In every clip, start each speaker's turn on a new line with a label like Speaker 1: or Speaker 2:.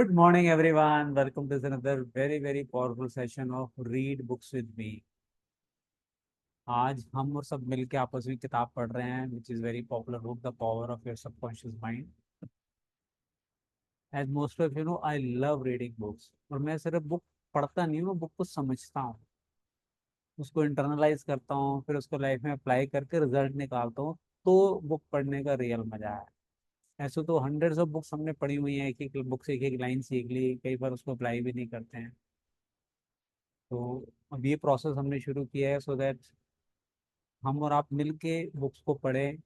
Speaker 1: Good morning, everyone. Welcome to another very powerful session of Read Books with Me. आज हम और सब मिलके आपस में किताब पढ़ रहे हैं, which is very popular book, The Power of Your Subconscious Mind. As most of you know, I love reading books. और मैं सिर्फ बुक पढ़ता नहीं हूँ, बुक को समझता हूँ, उसको इंटरनलाइज करता हूँ, फिर उसको लाइफ में अप्लाई करके रिजल्ट निकालता हूँ. तो बुक पढ़ने का रियल मजा है. ऐसे तो हंड्रेड्स ऑफ बुक्स हमने पढ़ी हुई हैं, एक एक बुक से एक एक लाइन सीख ली, कई बार उसको अप्लाई भी नहीं करते हैं. तो अब ये प्रोसेस हमने शुरू किया है सो दैट हम और आप मिलके बुक्स को पढ़ें,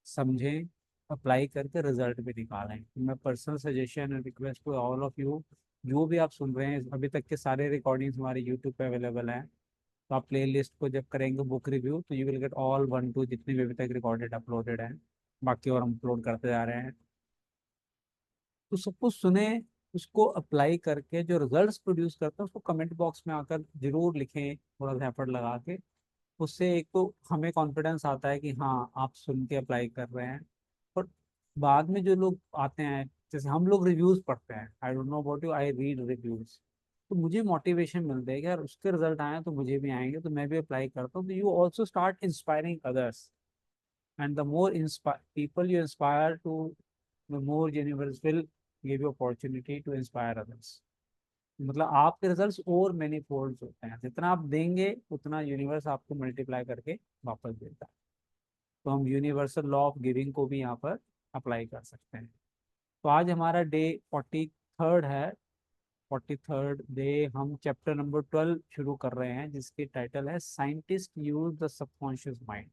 Speaker 1: समझें, अप्लाई करके रिजल्ट भी निकालें. तो मैं personal suggestion and request to all of you, जो भी आप सुन रहे हैं अभी तक के सारे रिकॉर्डिंग्स हमारे यूट्यूब पे अवेलेबल हैं. तो आप प्ले लिस्ट को जब करेंगे बुक रिव्यू तो you will get all one two जितने भी अभी तक रिकॉर्डेड अपलोडेड हैं. बाकी और हम अपलोड करते जा रहे हैं. तो सब कुछ सुने, उसको अप्लाई करके जो रिजल्ट्स प्रोड्यूस करते हैं उसको कमेंट बॉक्स में आकर जरूर लिखें, थोड़ा सा एफर्ट लगा के. उससे एक तो हमें कॉन्फिडेंस आता है कि हाँ आप सुन के अप्लाई कर रहे हैं. और बाद में जो लोग आते हैं, जैसे हम लोग रिव्यूज पढ़ते हैं, I don't know about you, I read reviews. तो मुझे मोटिवेशन मिलता है कि यार उसके रिजल्ट आए हैं तो मुझे भी आएंगे, तो मैं भी अप्लाई करता हूँ. तो you also start inspiring others, and the more people you inspire to, the more universe will give you opportunity to inspire others. मतलब आपके रिजल्ट्स और मैनी फोल्ड होते हैं, जितना आप देंगे उतना यूनिवर्स आपको मल्टीप्लाई करके वापस देता है. तो हम यूनिवर्सल लॉ ऑफ गिविंग को भी यहाँ पर अप्लाई कर सकते हैं. तो आज हमारा डे 43rd है. 43rd डे हम चैप्टर नंबर 12 शुरू कर रहे हैं, जिसकी टाइटल है scientist use the subconscious mind.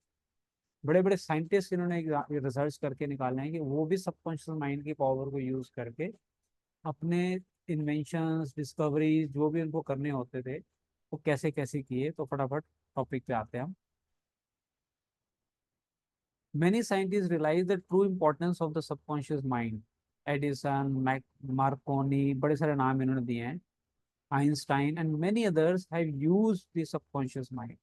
Speaker 1: बड़े बड़े साइंटिस्ट इन्होंने रिसर्च करके निकाले हैं कि वो भी सबकॉन्शियस माइंड की पावर को यूज करके अपने इन्वेंशंस, डिस्कवरीज जो भी उनको करने होते थे वो कैसे कैसे किए. तो फटाफट टॉपिक पे आते हैं हम. Many scientists realize the true importance of the subconscious mind. Edison, Markovnikov, बड़े सारे नाम इन्होंने दिए हैं. Einstein and many others have used the subconscious mind.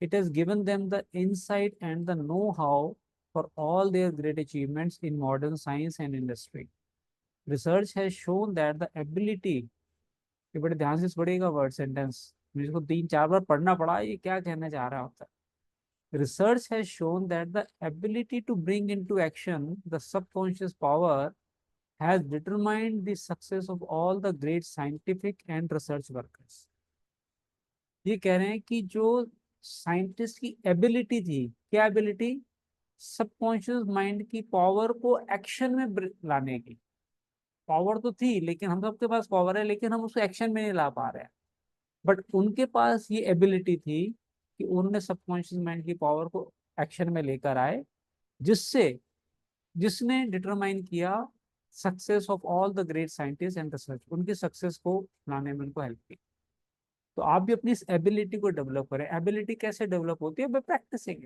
Speaker 1: It has given them the insight and the know-how for all their great achievements in modern science and industry. Research has shown that the ability, ये बड़े ध्यान से पढ़िएगा word sentence, मुझे इसको 3-4 बार पढ़ना पड़ा ये क्या कहना चाह रहा होता है. Research has shown that the ability to bring into action the subconscious power has determined the success of all the great scientific and research workers. ये कह रहे हैं कि जो साइंटिस्ट की एबिलिटी थी, क्या एबिलिटी, सबकॉन्शियस माइंड की पावर को एक्शन में लाने की. पावर तो थी, लेकिन हम सबके पास पावर है, लेकिन हम उसको एक्शन में नहीं ला पा रहे हैं. बट उनके पास ये एबिलिटी थी कि उन्होंने सबकॉन्शियस माइंड की पावर को एक्शन में लेकर आए, जिससे जिसने डिटरमाइन किया success of all the great scientist and research, उनकी सक्सेस को लाने में उनको हेल्प की. तो आप भी अपनी इस एबिलिटी को डेवलप करें. एबिलिटी कैसे डेवलप होती है, बाय प्रैक्टिसिंग.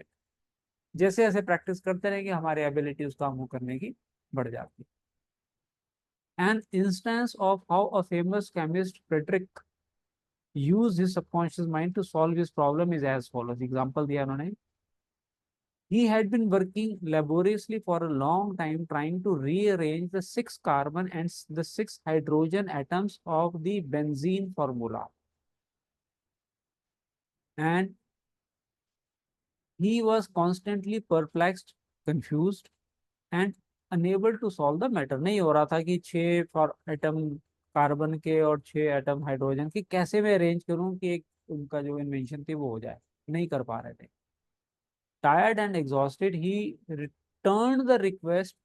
Speaker 1: जैसे जैसे प्रैक्टिस करते रहेंगे हमारी एबिलिटी उस काम को करने की बढ़ जाती है. An instance of how a famous chemist Frederick used his subconscious mind to solve his problem is as follows. Example दिया उन्होंने. He had been working laboriously for a long time trying to rearrange the 6 carbon and the 6 hydrogen atoms of the benzene formula. And he was constantly perplexed, confused, and unable to solve the matter. नहीं हो रहा था कि 6 atom carbon के और 6 atom hydrogen की कैसे मैं अरेंज करूं कि एक उनका जो इन्वेंशन थी वो हो जाए. नहीं कर पा रहे थे. Tired and exhausted, he returned the request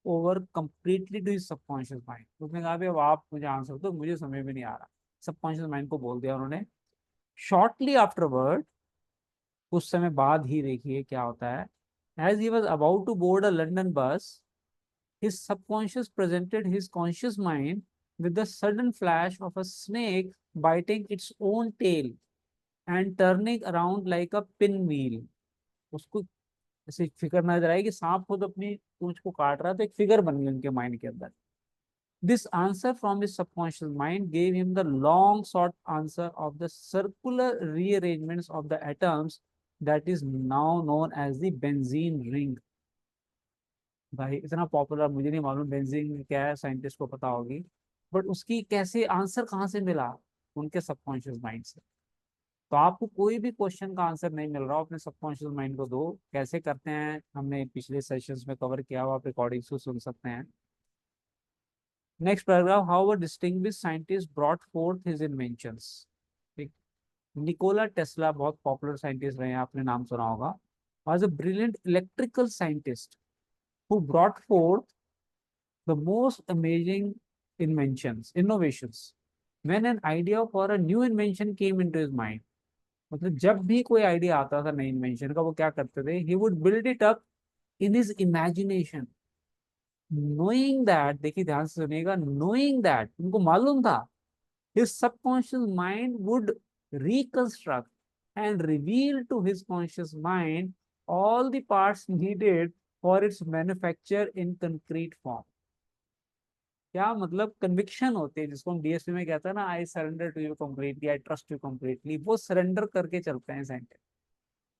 Speaker 1: over completely to his subconscious mind. उसने कहा भी अब आप मुझे आंसर दो, मुझे समझ में नहीं आ रहा. सबकॉन्शियस माइंड को बोल दिया उन्होंने. शॉर्टली आफ्टरवर्ड, कुछ समय बाद ही देखिए क्या होता है. As he was about to board a London bus, his subconscious presented his conscious mind with the sudden flash of a snake biting its own tail and turning around like a pinwheel. उसको ऐसे figure नजर आई कि सांप खुद अपनी पूंछ को काट रहा है, तो एक फिगर बन गई उनके माइंड के अंदर. This answer from his subconscious mind gave him the long short answer of the circular rearrangements of the atoms that is now known as the benzene ring. भाई इतना पॉपुलर मुझे नहीं मालूम बेंजीन क्या है, साइंटिस्ट को पता होगी. बट उसकी कैसे आंसर कहाँ से मिला? उनके सबकॉन्शियस माइंड से। तो आपको कोई भी क्वेश्चन का आंसर नहीं मिल रहा हो, अपने सबकॉन्शियस माइंड को दो। कैसे करते हैं हमने पिछले सेशंस में कवर किया हुआ, आप रिकॉर्डिंग्स को सुन सकते हैं। Next paragraph, how a distinguished scientist brought fourth his inventions. ठीक। निकोला टेस्ला बहुत पॉपुलर साइंटिस्ट रहे हैं, आपने नाम सुना होगा। Was a brilliant electrical scientist who brought fourth the most amazing innovations when an idea for a new invention came into his mind। मतलब जब भी कोई आइडिया आता था नई इन्वेंशन का, वो क्या करते थे, he would build it up in his imagination, knowing that, देखिए ध्यान से सुनिएगा, knowing that, उनको मालूम था, his subconscious mind would reconstruct and reveal to his conscious mind all the parts needed for its manufacture in concrete form। क्या मतलब, conviction होती है जिसको हम डीएसपी में कहते हैं ना, I surrender to you completely, I trust you completely, वो सरेंडर करके चलते हैं साइंटिस्ट।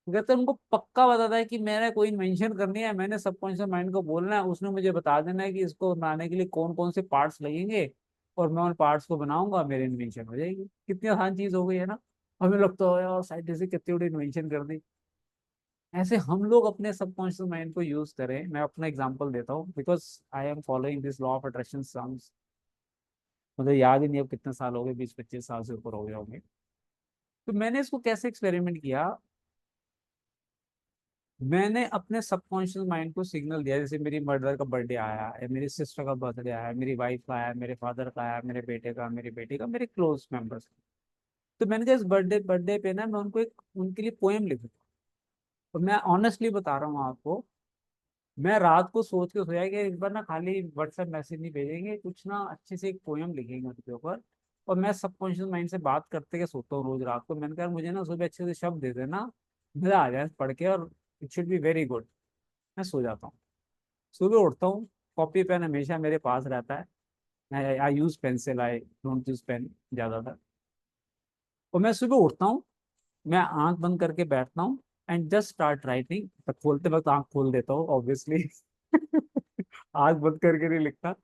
Speaker 1: कहते हैं उनको पक्का बताता है कि मैंने कोई इन्वेंशन करनी है, मैंने सबकॉन्शियस माइंड को बोलना है, उसने मुझे बता देना है कि इसको बनाने के लिए कौन कौन से पार्ट्स लगेंगे, और मैं उन पार्ट्स को बनाऊंगा, मेरी इन्वेंशन हो जाएगी। कितनी आसान चीज हो गई है ना। हमें लगता है यार साइंटिस्ट ने कितनी बड़ी इन्वेंशन कर दी। ऐसे हम लोग अपने सबकॉन्शियस माइंड को यूज करें। मैं अपना एग्जांपल देता हूँ, because I am following this law of attraction. मुझे याद ही नहीं अब कितने साल हो गए, 20-25 साल से ऊपर हो गए होंगे। तो मैंने इसको कैसे एक्सपेरिमेंट किया, मैंने अपने सबकॉन्शियस माइंड को सिग्नल दिया। जैसे मेरी मदर का बर्थडे आया है, मेरी सिस्टर का बर्थडे आया है, मेरी वाइफ का आया है, मेरे फादर का आया है, मेरे बेटे का, मेरी बेटी का, मेरे क्लोज मेंबर्स। तो मैंने कहा इस बर्थडे बर्थडे पे ना मैं उनको एक, उनके लिए पोएम लिखूँ। तो मैं ऑनेस्टली बता रहा हूँ आपको, मैं रात को सोच के सोया कि एक बार ना खाली व्हाट्सएप मैसेज नहीं भेजेंगे, कुछ ना अच्छे से एक पोयम लिखेंगे उनके ऊपर। और मैं सबकॉन्शियस माइंड से बात करते के सोता हूँ रोज रात को। मैंने कहा मुझे ना सुबह अच्छे से शब्द दे देना, मजा आ जाए पढ़ के, और it should be very good. मैं सो जाता हूँ, सुबह उठता हूँ, कॉपी पेन हमेशा मेरे पास रहता है। I use pencil, I don't use pen ज्यादातर। और मैं सुबह उठता हूँ, मैं आंख बंद करके बैठता हूँ, एंड जस्ट स्टार्ट राइटिंग। खोलते वक्त आंख खोल देता हूँ ऑब्वियसली। आंख बंद करके नहीं लिखता।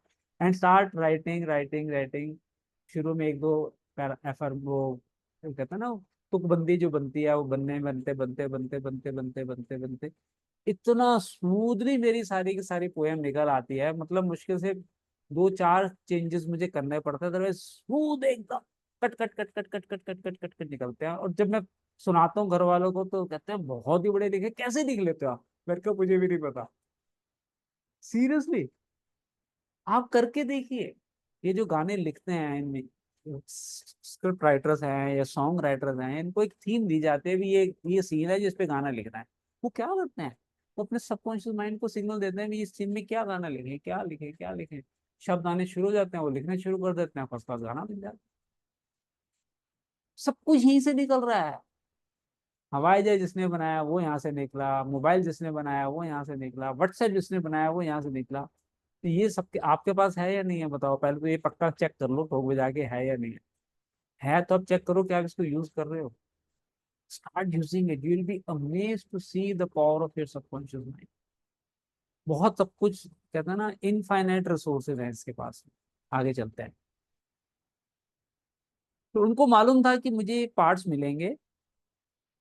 Speaker 1: And start writing writing writing. शुरू में एक दो एफर वो कहते हैं ना, तुकबंदी जो बनती है, वो बनने बनते बनते बनते बनते बनते बनते बनते इतना स्मूथली मेरी सारी की सारी पोएम निकल आती है। मतलब मुश्किल से 2-4 चेंजेस मुझे करने पड़ते हैं, अदरवाइज स्मूथ एकदम cut cut cut cut cut cut cut cut cut cut निकलते हैं। और जब मैं सुनाता हूँ घर वालों को तो कहते हैं बहुत ही बड़े लिखे, कैसे लिख लेते हो आप? मेरे को मुझे भी नहीं पता, सीरियसली। आप करके देखिए। ये जो गाने लिखते हैं, इनमें स्क्रिप्ट राइटर्स हैं या सॉन्ग राइटर्स हैं, इनको एक थीम दी जाती है भी, ये सीन है जिस पे गाना लिखना है। वो क्या करते हैं, वो अपने सबकॉन्शियस माइंड को सिग्नल देते हैं भी इस सीन में क्या गाना लिखे, क्या लिखे, क्या लिखे। शब्द आने शुरू हो जाते हैं, वो लिखने शुरू कर देते हैं, फर्स्ट क्लास गाना बन जाता है। सब कुछ यहीं से निकल रहा है। हवाई जहाज जिसने बनाया वो यहाँ से निकला, मोबाइल जिसने बनाया वो यहाँ से निकला, व्हाट्सएप जिसने बनाया वो यहाँ से निकला। तो ये सबके आपके पास है या नहीं है बताओ? पहले तो ये पक्का चेक कर लो ठोक बजा के, है या नहीं है तो अब चेक करो कि आप इसको यूज कर रहे हो। Start using it, you will be amazed to see the power of your subconscious mind. बहुत सब कुछ, कहते हैं ना, इनफाइनाइट रिसोर्सेज हैं इसके पास। आगे चलते हैं। तो उनको मालूम था कि मुझे पार्ट्स मिलेंगे।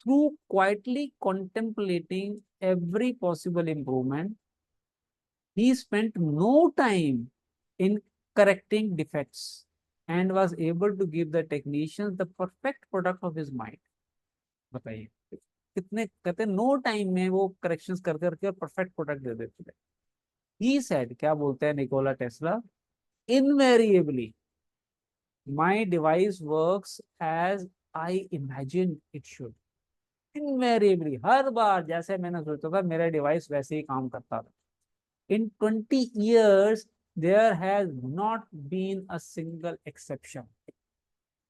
Speaker 1: Through quietly contemplating every possible improvement, he spent no time in correcting defects and was able to give the technicians the perfect product of his mind। बताइए कितने, कहते हैं नो टाइम में वो करेक्शंस कर करके और परफेक्ट प्रोडक्ट दे देते थे। ही सेड, क्या बोलते हैं Nikola Tesla, invariably my device works as I imagine it should. Invariably, हर बार जैसे मैंने सोचा था मेरा डिवाइस वैसे ही काम करता था। In 20 years, there has not been a single exception।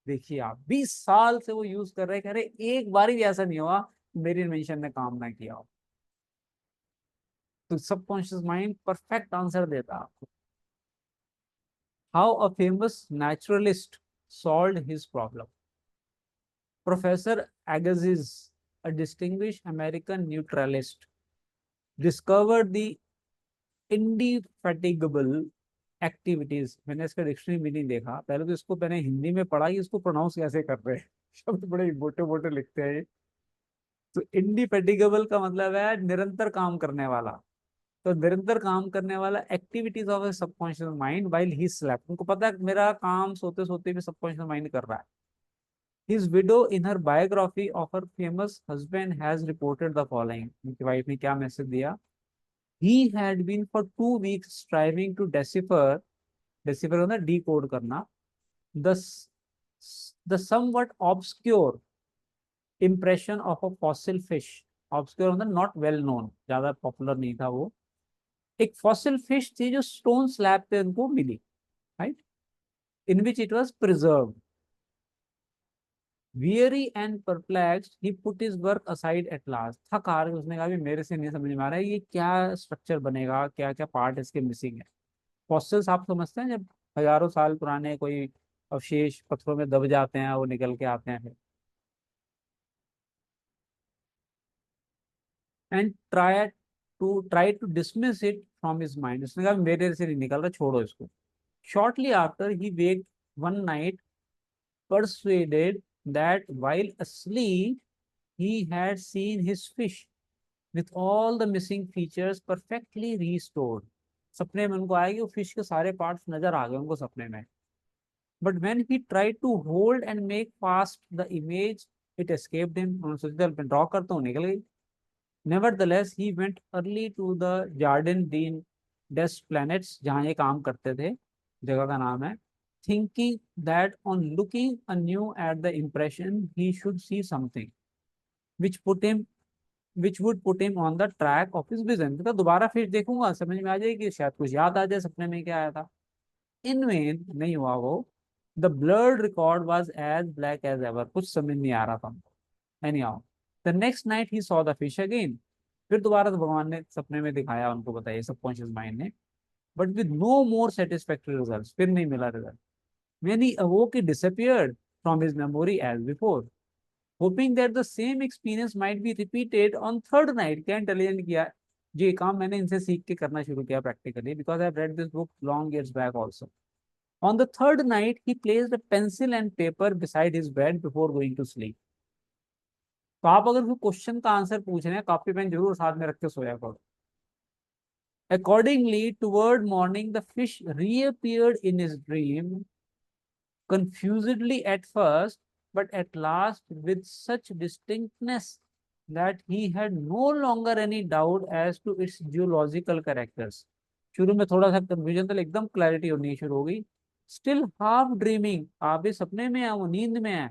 Speaker 1: देखिए आप 20 साल से वो यूज कर रहे हैं, कह रहे एक बार भी ऐसा नहीं हुआ मेरी इन्वेंशन ने काम ना किया हो। तो सबकॉन्शियस माइंड परफेक्ट आंसर देता है आपको। How a famous naturalist solve his problem. Professor Agassiz, a distinguished American neutralist, discovered the indefatigable activities, मैंने इसका डिक्शनरी मीनिंग देखा, पहले तो इसको मैंने हिंदी में पढ़ा कि इसको प्रोनाउंस कैसे कर रहे हैं शब्द बड़े मोटे मोटे लिखते हैं। तो इंडिफेटिगेबल का मतलब है निरंतर काम करने वाला। तो निरंतर काम करने वाला activities of subconscious mind while he slept, उनको पता है मेरा काम सोते सोते भी सबकॉन्शियस माइंड कर रहा है। His widow, in her biography of her famous husband, has reported the following. उनकी वाइफ ने क्या मैसेज दिया? He had been for 2 weeks striving to decipher होता है decode करना, the the somewhat obscure impression of a fossil fish. Obscure होता है not well known, ज्यादा पॉपुलर नहीं था वो। एक फॉसिल फिश थी जो स्टोन स्लैब पे उनको मिली, right, in which it was preserve. Weary and perplexed, he put his work aside at last. थक हार के उसने कहा भी मेरे से नहीं समझ में आ रहा है ये क्या स्ट्रक्चर बनेगा, क्या क्या पार्ट इसके मिसिंग है। फॉसिल्स आप समझते हैं, जब हजारों साल पुराने कोई अवशेष पत्थरों में दब जाते हैं वो निकल के आते हैं। And try to dismiss it from his mind, उसने कहा मेरे से नहीं निकल रहा, छोड़ो इसको। Shortly after he wake one night, persuaded that while asleep he had seen his fish with all the missing features perfectly restored। सपने में उनको आया कि वो फिश के सारे पार्ट्स नजर आ गए उनको सपने में। But when he tried to hold and make fast the image it escaped him, उन्होंने सोचा मैं ड्रॉ करता हूँ, निकल गई। Nevertheless he went early to the Jardin डीन डेस्ट प्लैनेट्स, जहाँ ये काम करते थे, जगह का नाम है, thinking that on looking anew at the impression he should see something which put him which would put him on the track of his vision। तो दोबारा फिर देखूंगा समझ में आ जाएगी, शायद कुछ याद आ जाए सपने में क्या आया था। इन वेन नहीं हुआ वो। The blurred record was as black as ever, कुछ समझ नहीं आ रहा था हमको। Anyhow the next night he saw the fish again, फिर दोबारा तो भगवान ने सपने में दिखाया उनको, बताइए सबकॉन्शियस माइंड ने, but with no more satisfactory result, फिर नहीं मिला result. When he awoke, it disappeared from his memory as before, hoping that the same experience might be repeated on third night। क्या इंटेलिजेंट किया जो ये काम मैंने इनसे सीख के करना शुरू किया practically, because I read this book long years back also। On the third night, he placed a pencil and paper beside his bed before going to sleep। तो आप अगर कोई क्वेश्चन का आंसर पूछ रहे हैं, कॉपी पेन जरूर साथ में रख के सोया करो। Accordingly, toward morning, the fish reappeared in his dream, confusedly at first, but at last with such distinctness that he had no longer any doubt as to its geological characters। शुरू में थोड़ा सा कंफ्यूजन था, एकदम clarity होनी शुरू हो गई। स्टिल हाफ ड्रीमिंग, आप भी सपने में है, वो नींद में है।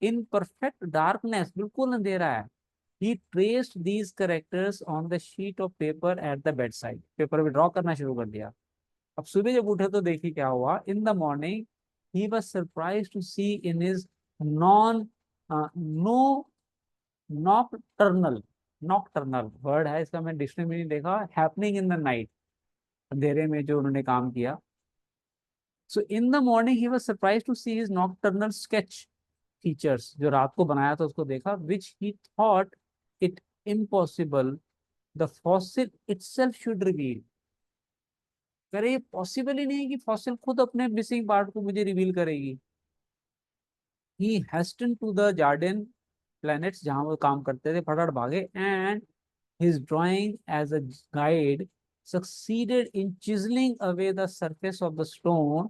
Speaker 1: इन परफेक्ट डार्कनेस, बिल्कुल अंधेरा है। he traced these characters on the sheet of paper at the bedside, paper पे ड्रॉ करना शुरू कर दिया। अब सुबह जब उठे तो देखिए क्या हुआ। इन the morning he was surprised to see in his non no nocturnal, nocturnal word है इसका, मैं डिक्शनरी में नहीं देखा, हैपनिंग इन द नाइट, अंधेरे में जो उन्होंने काम किया। So in the morning he was surprised to see his nocturnal sketch features, जो रात को बनाया था उसको देखा, which he thought it impossible the fossil itself should reveal. अरे ये पॉसिबल ही नहीं है कि फॉसिल खुद अपने मिसिंग पार्ट को मुझे रिवील करेगी। He hastened to the Jardin Plantes, जहां वो काम करते थे, फटाफट भागे, and his drawing as a guide succeeded in chiseling away the surface of the stone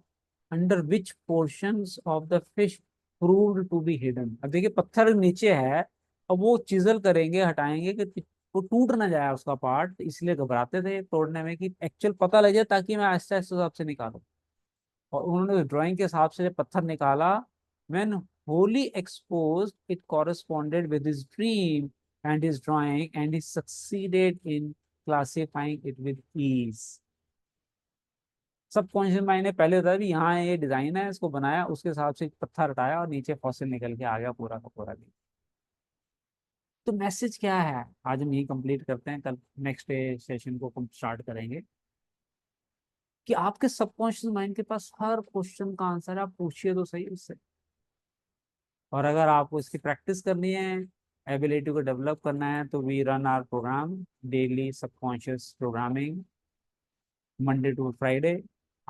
Speaker 1: under which portions of the fish proved to be hidden। अब देखिए पत्थर नीचे है, अब वो चिजल करेंगे, हटाएंगे कि वो टूट ना जाए उसका पार्ट, इसलिए घबराते थे तोड़ने में कि एक्चुअल पता लग जाए, ताकि मैं आहिस्ता आहिस्ता हिसाब से निकालूं। और उन्होंने ड्राइंग के हिसाब से जब पत्थर निकाला, when wholly exposed it corresponded with his dream and his drawing, and he succeeded in classifying it with ease। Subconscious mind ने पहले बताया भी यहाँ ये डिजाइन है, इसको बनाया, उसके हिसाब से पत्थर हटाया और नीचे फॉसिल निकल के आ गया पूरा का पूरा। तो मैसेज क्या है, आज हम यही कंप्लीट करते हैं, कल नेक्स्ट डे सेशन को हम स्टार्ट करेंगे कि आपके सबकॉन्शियस माइंड के पास हर क्वेश्चन का आंसर है, आप पूछिए तो सही उससे। और अगर आपको इसकी प्रैक्टिस करनी है, एबिलिटी को डेवलप करना है, तो we run our program daily subconscious programming, Monday to Friday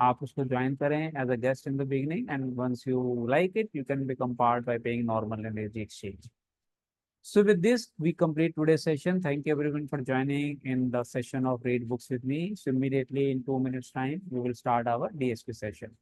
Speaker 1: आप उसको ज्वाइन करें as a guest in the beginning, and once you like it you can become part by paying normal energy exchange. So with this, we complete today's session. Thank you everyone for joining in the session of Read Books with me. So immediately in 2 minutes time, we will start our DSP session.